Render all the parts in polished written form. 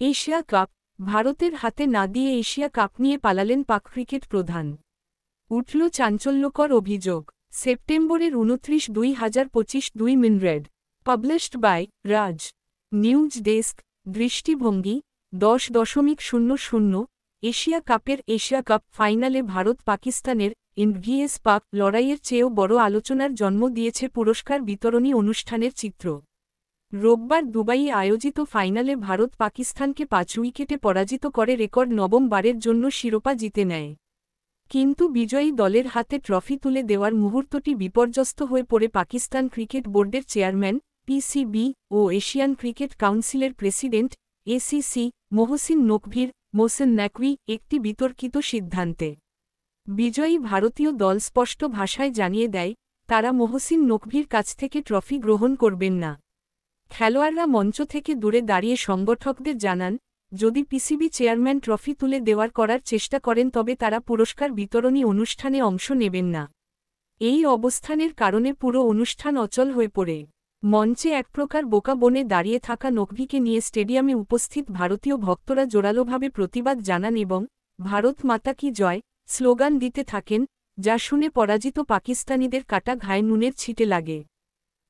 Asia cup ভারতের হাতে না দিয়ে এশিয়া কাপ নিয়ে পালালেন পাক ক্রিকেট প্রধান। উঠল চাঞ্চল্যকর অভিযোগ। সেপ্টেম্বরের ২৯/২০২৫ মিনরেড। Published by Raj news desk. দৃষ্টিভঙ্গি ১০.০০। এশিয়া কাপ ফাইনালে ভারত পাকিস্তানের ইন্ডিয়াস পাক লড়াইয়ের চেয়েও বড় আলোচনার জন্ম দিয়েছে পুরস্কার বিতরণী অনুষ্ঠানের চিত্র। রোববার দুবাইয়ে আয়োজিত ফাইনালে ভারত পাকিস্তানকে ৫ উইকেটে পরাজিত করে রেকর্ড নবম বারের জন্য শিরোপা জিতে নেয়। কিন্তু বিজয়ী দলের হাতে ট্রফি তুলে দেওয়ার মুহূর্তটি বিপর্যস্ত হয়ে পড়ে পাকিস্তান ক্রিকেট বোর্ডের চেয়ারম্যান পিসিবি ও এশিয়ান ক্রিকেট কাউন্সিলের প্রেসিডেন্ট এসিসি মোহসিন নকভি একটি বিতর্কিত সিদ্ধান্তে। বিজয়ী ভারতীয় দল স্পষ্ট ভাষায় জানিয়ে দেয়, তারা মোহসিন নকভির কাছ থেকে ট্রফি গ্রহণ করবেন না। খেলোয়াড়রা মঞ্চ থেকে দূরে দাঁড়িয়ে সংগঠকদের জানান, যদি পিসিবি চেয়ারম্যান ট্রফি তুলে দেওয়ার করার চেষ্টা করেন তবে তারা পুরস্কার বিতরণী অনুষ্ঠানে অংশ নেবেন না। এই অবস্থানের কারণে পুরো অনুষ্ঠান অচল হয়ে পড়ে। মঞ্চে এক প্রকার বোকা বনে দাঁড়িয়ে থাকা নকভিকে নিয়ে স্টেডিয়ামে উপস্থিত ভারতীয় ভক্তরা জোরালোভাবে প্রতিবাদ জানান এবং ভারত মাতা কি জয় স্লোগান দিতে থাকেন, যা শুনে পরাজিত পাকিস্তানিদের কাটা ঘায়ে নুনের ছিটে লাগে।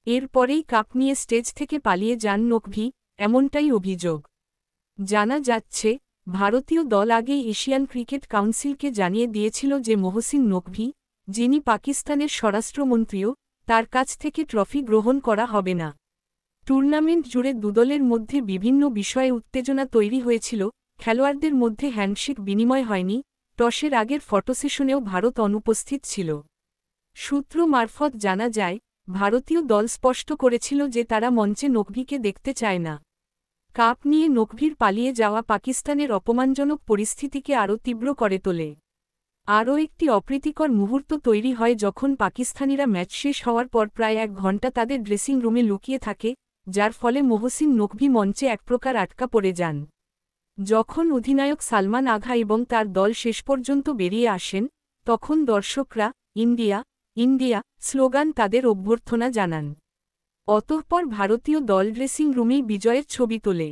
এরপরেই কাপ নিয়ে স্টেজ থেকে পালিয়ে যান নকভি, এমনটাই অভিযোগ। জানা যাচ্ছে, ভারতীয় দল আগেই এশিয়ান ক্রিকেট কাউন্সিলকে জানিয়ে দিয়েছিল যে মোহসিন নকভি, যিনি পাকিস্তানের স্বরাষ্ট্রমন্ত্রীও, তার কাছ থেকে ট্রফি গ্রহণ করা হবে না। টুর্নামেন্ট জুড়ে দুদলের মধ্যে বিভিন্ন বিষয়ে উত্তেজনা তৈরি হয়েছিল। খেলোয়াড়দের মধ্যে হ্যান্ডশেক বিনিময় হয়নি। টসের আগের ফটোসেশনেও ভারত অনুপস্থিত ছিল। সূত্র মারফত জানা যায়, ভারতীয় দল স্পষ্ট করেছিল যে তারা মঞ্চে নকভিকে দেখতে চায় না। কাপ নিয়ে নকভির পালিয়ে যাওয়া পাকিস্তানের অপমানজনক পরিস্থিতিকে আরও তীব্র করে তোলে। আরও একটি অপ্রীতিকর মুহূর্ত তৈরি হয় যখন পাকিস্তানিরা ম্যাচ শেষ হওয়ার পর প্রায় ১ ঘণ্টা তাদের ড্রেসিং রুমে লুকিয়ে থাকে, যার ফলে মোহসিন নকভি মঞ্চে এক প্রকার আটকা পড়ে যান। যখন অধিনায়ক সালমান আগা এবং তার দল শেষ পর্যন্ত বেরিয়ে আসেন, তখন দর্শকরা ইন্ডিয়া স্লোগান তাদের অভ্যর্থনা জানান। অতঃপর ভারতীয় দল ড্রেসিং রুমেই বিজয়ের ছবি তোলে।